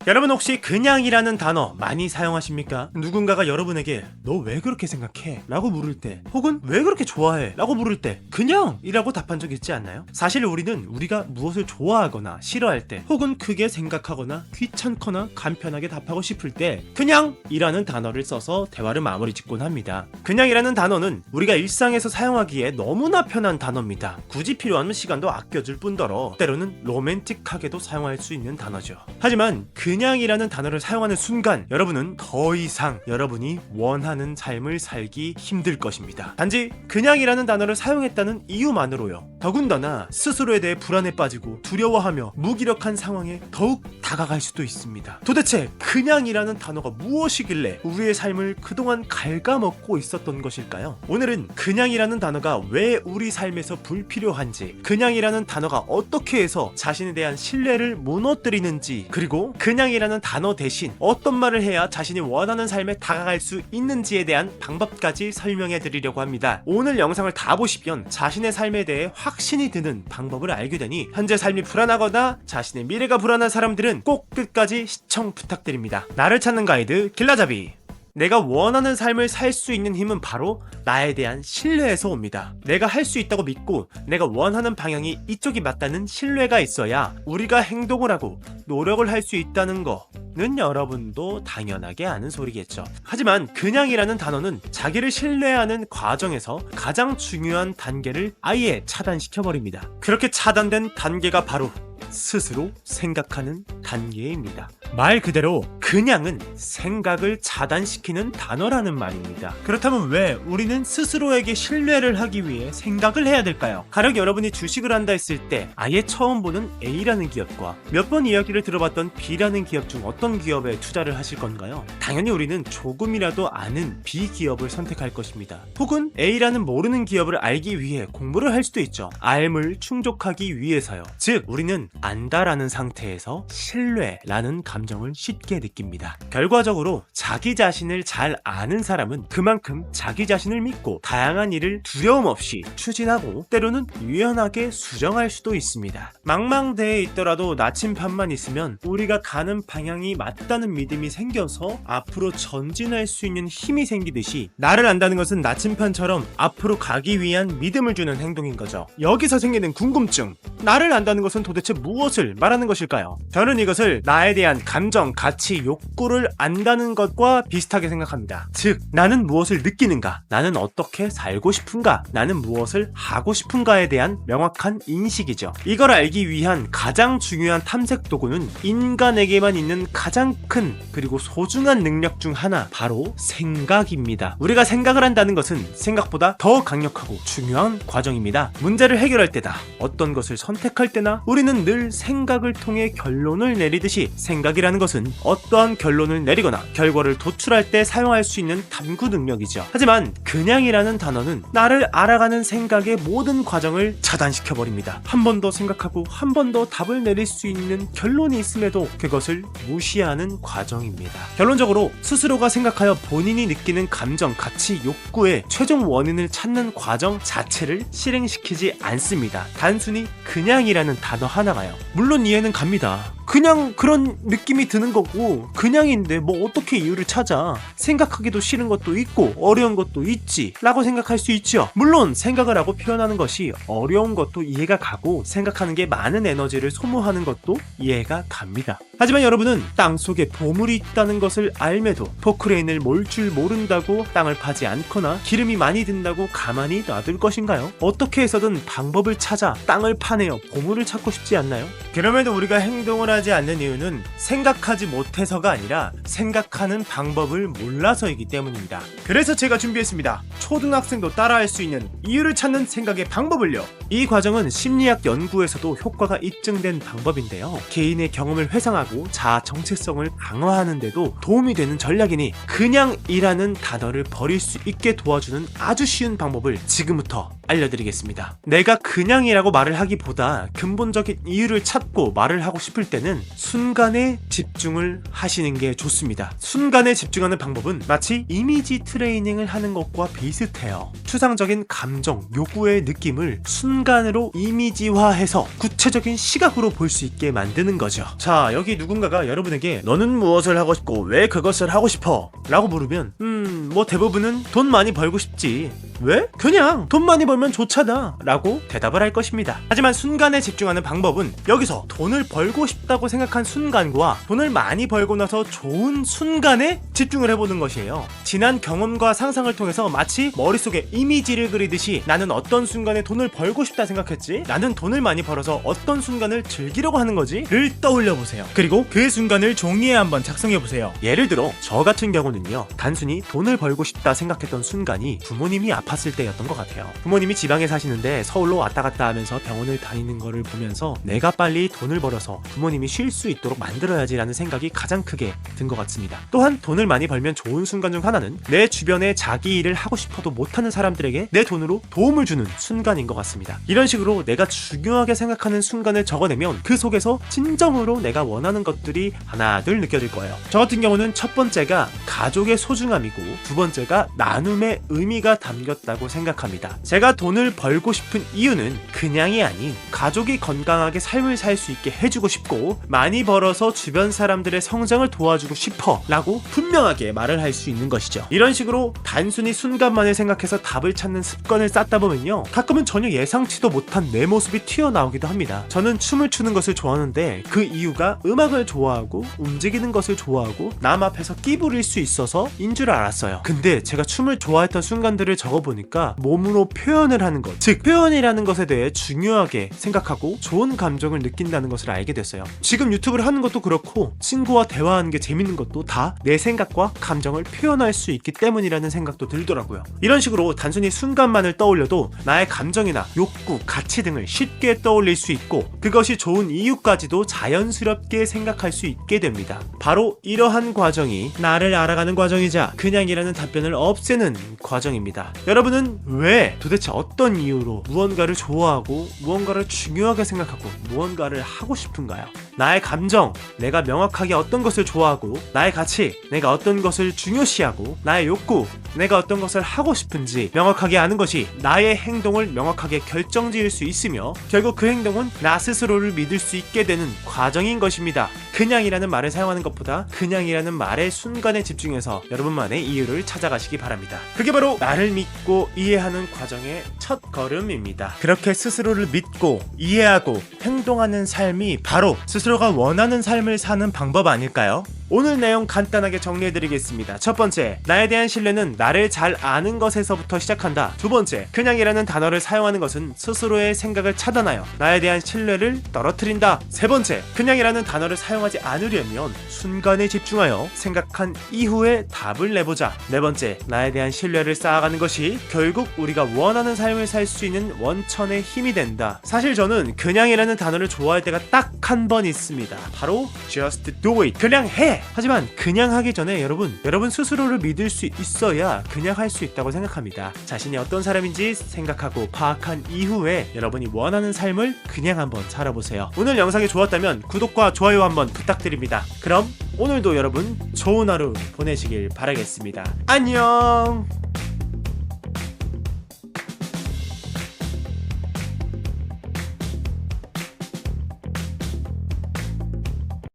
여러분 혹시 그냥이라는 단어 많이 사용하십니까? 누군가가 여러분에게 너 왜 그렇게 생각해? 라고 물을 때, 혹은 왜 그렇게 좋아해? 라고 물을 때 그냥 이라고 답한 적 있지 않나요? 사실 우리는 우리가 무엇을 좋아하거나 싫어할 때, 혹은 크게 생각하거나 귀찮거나 간편하게 답하고 싶을 때 그냥 이라는 단어를 써서 대화를 마무리 짓곤 합니다. 그냥이라는 단어는 우리가 일상에서 사용하기에 너무나 편한 단어입니다. 굳이 필요하면 시간도 아껴줄 뿐더러 때로는 로맨틱하게도 사용할 수 있는 단어죠. 하지만 그냥이라는 단어를 사용하는 순간 여러분은 더 이상 여러분이 원하는 삶을 살기 힘들 것입니다. 단지 그냥이라는 단어를 사용했다는 이유만으로요. 더군다나 스스로에 대해 불안에 빠지고 두려워하며 무기력한 상황에 더욱 다가갈 수도 있습니다. 도대체 그냥이라는 단어가 무엇이길래 우리의 삶을 그동안 갉아먹고 있었던 것일까요? 오늘은 그냥이라는 단어가 왜 우리 삶에서 불필요한지, 그냥이라는 단어가 어떻게 해서 자신에 대한 신뢰를 무너뜨리는지, 그리고 그냥이라는 단어 대신 어떤 말을 해야 자신이 원하는 삶에 다가갈 수 있는지에 대한 방법까지 설명해 드리려고 합니다. 오늘 영상을 다 보시면 자신의 삶에 대해 확신이 드는 방법을 알게 되니 현재 삶이 불안하거나 자신의 미래가 불안한 사람들은 꼭 끝까지 시청 부탁드립니다. 나를 찾는 가이드 길라잡이. 내가 원하는 삶을 살 수 있는 힘은 바로 나에 대한 신뢰에서 옵니다. 내가 할 수 있다고 믿고 내가 원하는 방향이 이쪽이 맞다는 신뢰가 있어야 우리가 행동을 하고 노력을 할 수 있다는 거는 여러분도 당연하게 아는 소리겠죠. 하지만 그냥이라는 단어는 자기를 신뢰하는 과정에서 가장 중요한 단계를 아예 차단시켜버립니다. 그렇게 차단된 단계가 바로 스스로 생각하는 단계입니다. 말 그대로 그냥은 생각을 차단시키는 단어라는 말입니다. 그렇다면 왜 우리는 스스로에게 신뢰를 하기 위해 생각을 해야 될까요? 가령 여러분이 주식을 한다 했을 때 아예 처음 보는 A라는 기업과 몇 번 이야기를 들어봤던 B라는 기업 중 어떤 기업에 투자를 하실 건가요? 당연히 우리는 조금이라도 아는 B 기업을 선택할 것입니다. 혹은 A라는 모르는 기업을 알기 위해 공부를 할 수도 있죠. 알을 충족하기 위해서요. 즉 우리는 안다라는 상태에서 신뢰라는 감정을 쉽게 느낍니다. 결과적으로 자기 자신을 잘 아는 사람은 그만큼 자기 자신을 믿고 다양한 일을 두려움 없이 추진하고 때로는 유연하게 수정할 수도 있습니다. 망망대해에 있더라도 나침반만 있으면 우리가 가는 방향이 맞다는 믿음이 생겨서 앞으로 전진할 수 있는 힘이 생기듯이 나를 안다는 것은 나침반처럼 앞으로 가기 위한 믿음을 주는 행동인 거죠. 여기서 생기는 궁금증, 나를 안다는 것은 도대체 무엇을 말하는 것일까요? 저는 이것을 나에 대한 감정, 가치, 욕구를 안다는 것과 비슷하게 생각합니다. 즉, 나는 무엇을 느끼는가? 나는 어떻게 살고 싶은가? 나는 무엇을 하고 싶은가에 대한 명확한 인식이죠. 이걸 알기 위한 가장 중요한 탐색 도구는 인간에게만 있는 가장 큰 그리고 소중한 능력 중 하나, 바로 생각입니다. 우리가 생각을 한다는 것은 생각보다 더 강력하고 중요한 과정입니다. 문제를 해결할 때다, 어떤 것을 선택할 때나 우리는 늘 생각을 통해 결론을 내리듯이 생각이라는 것은 어떠한 결론을 내리거나 결과를 도출할 때 사용할 수 있는 탐구 능력이죠. 하지만 그냥이라는 단어는 나를 알아가는 생각의 모든 과정을 차단시켜버립니다. 한 번 더 생각하고 한 번 더 답을 내릴 수 있는 결론이 있음에도 그것을 무시하는 과정입니다. 결론적으로 스스로가 생각하여 본인이 느끼는 감정, 가치, 욕구의 최종 원인을 찾는 과정 자체를 실행시키지 않습니다. 단순히 그냥이라는 단어 하나가요. 물론 이해는 갑니다. 그냥 그런 느낌이 드는 거고 그냥인데 뭐 어떻게 이유를 찾아, 생각하기도 싫은 것도 있고 어려운 것도 있지 라고 생각할 수 있죠. 물론 생각을 하고 표현하는 것이 어려운 것도 이해가 가고 생각하는 게 많은 에너지를 소모하는 것도 이해가 갑니다. 하지만 여러분은 땅속에 보물이 있다는 것을 알매도 포크레인을 몰 줄 모른다고 땅을 파지 않거나 기름이 많이 든다고 가만히 놔둘 것인가요? 어떻게 해서든 방법을 찾아 땅을 파내어 보물을 찾고 싶지 않나요? 그럼에도 우리가 행동을 하지 않는 이유는 생각하지 못해서가 아니라 생각하는 방법을 몰라서이기 때문입니다. 그래서 제가 준비했습니다. 초등학생도 따라할 수 있는 이유를 찾는 생각의 방법을요. 이 과정은 심리학 연구에서도 효과가 입증된 방법인데요. 개인의 경험을 회상하고 자아 정체성을 강화하는 데도 도움이 되는 전략이니 그냥이라는 단어를 버릴 수 있게 도와주는 아주 쉬운 방법을 지금부터 알려드리겠습니다. 내가 그냥이라고 말을 하기보다 근본적인 이유를 찾고 말을 하고 싶을 때는 순간에 집중을 하시는 게 좋습니다. 순간에 집중하는 방법은 마치 이미지 트레이닝을 하는 것과 비슷해요. 추상적인 감정, 요구의 느낌을 순간으로 이미지화해서 구체적인 시각으로 볼 수 있게 만드는 거죠. 자, 여기 누군가가 여러분에게 너는 무엇을 하고 싶고 왜 그것을 하고 싶어? 라고 물으면 뭐 대부분은 돈 많이 벌고 싶지. 왜? 그냥 돈 많이 벌면 좋잖아 라고 대답을 할 것입니다. 하지만 순간에 집중하는 방법은 여기서 돈을 벌고 싶다고 생각한 순간과 돈을 많이 벌고 나서 좋은 순간에 집중을 해보는 것이에요. 지난 경험과 상상을 통해서 마치 머릿속에 이미지를 그리듯이 나는 어떤 순간에 돈을 벌고 싶다 생각했지? 나는 돈을 많이 벌어서 어떤 순간을 즐기려고 하는 거지? 를 떠올려보세요. 그리고 그 순간을 종이에 한번 작성해보세요. 예를 들어 저 같은 경우는요, 단순히 돈을 벌고 싶다 생각했던 순간이 부모님이 아팠을 때였던 것 같아요. 부모님이 지방에 사시는데 서울로 왔다 갔다 하면서 병원을 다니는 거를 보면서 내가 빨리 돈을 벌어서 부모님이 쉴 수 있도록 만들어야지라는 생각이 가장 크게 든 것 같습니다. 또한 돈을 많이 벌면 좋은 순간 중 하나는 내 주변에 자기 일을 하고 싶어도 못하는 사람들에게 내 돈으로 도움을 주는 순간인 것 같습니다. 이런 식으로 내가 중요하게 생각하는 순간을 적어내면 그 속에서 진정으로 내가 원하는 것들이 하나둘 느껴질 거예요. 저 같은 경우는 첫 번째가 가족의 소중함이고 두 번째가 나눔의 의미가 담겼다고 생각합니다. 제가 돈을 벌고 싶은 이유는 그냥이 아닌 가족이 건강하게 삶을 살 수 있게 해주고 싶고 많이 벌어서 주변 사람들의 성장을 도와주고 싶어 라고 분명하게 말을 할 수 있는 것이죠. 이런 식으로 단순히 순간만을 생각해서 답을 찾는 습관을 쌓다 보면요, 가끔은 전혀 예상치도 못한 내 모습이 튀어나오기도 합니다. 저는 춤을 추는 것을 좋아하는데 그 이유가 음악을 좋아하고 움직이는 것을 좋아하고 남 앞에서 끼부릴 수 있어서 인 줄 알았어요. 근데 제가 춤을 좋아했던 순간들을 적어보니까 몸으로 표현을 하는 것, 즉 표현이라는 것에 대해 중요하게 생각하고 좋은 감정을 느낀다는 것을 알게 됐어요. 지금 유튜브를 하는 것도 그렇고 친구와 대화하는 게 재밌는 것도 다 내 생각과 감정을 표현할 수 있기 때문이라는 생각도 들더라고요. 이런 식으로 단순히 순간만을 떠올려도 나의 감정이나 욕구, 가치 등을 쉽게 떠올릴 수 있고 그것이 좋은 이유까지도 자연스럽게 생각할 수 있게 됩니다. 바로 이러한 과정이 나를 알아가는 과정이자 그냥이라는 답변을 없애는 과정입니다. 여러분은 왜, 도대체 어떤 이유로 무언가를 좋아하고 무언가를 중요하게 생각하고 무언가를 하고 싶은가요? 나의 감정, 내가 명확하게 어떤 것을 좋아하고 나의 가치, 내가 어떤 것을 중요시하고 나의 욕구, 내가 어떤 것을 하고 싶은지 명확하게 아는 것이 나의 행동을 명확하게 결정지을 수 있으며 결국 그 행동은 나 스스로를 믿을 수 있게 되는 과정인 것입니다. 그냥이라는 말을 사용하는 것보다 그냥이라는 말의 순간에 집중해서 여러분만의 이유를 찾아가시기 바랍니다. 그게 바로 나를 믿고 이해하는 과정의 첫 걸음입니다. 그렇게 스스로를 믿고 이해하고 행동하는 삶이 바로 스스로가 원하는 삶을 사는 방법 아닐까요? 오늘 내용 간단하게 정리해드리겠습니다. 첫 번째, 나에 대한 신뢰는 나를 잘 아는 것에서부터 시작한다. 두 번째, 그냥이라는 단어를 사용하는 것은 스스로의 생각을 차단하여 나에 대한 신뢰를 떨어뜨린다. 세 번째, 그냥이라는 단어를 사용하지 않으려면 순간에 집중하여 생각한 이후에 답을 내보자. 네 번째, 나에 대한 신뢰를 쌓아가는 것이 결국 우리가 원하는 삶을 살 수 있는 원천의 힘이 된다. 사실 저는 그냥이라는 단어를 좋아할 때가 딱 한 번 있습니다. 바로 just do it, 그냥 해! 하지만 그냥 하기 전에 여러분 스스로를 믿을 수 있어야 그냥 할 수 있다고 생각합니다. 자신이 어떤 사람인지 생각하고 파악한 이후에 여러분이 원하는 삶을 그냥 한번 살아보세요. 오늘 영상이 좋았다면 구독과 좋아요 한번 부탁드립니다. 그럼 오늘도 여러분 좋은 하루 보내시길 바라겠습니다. 안녕!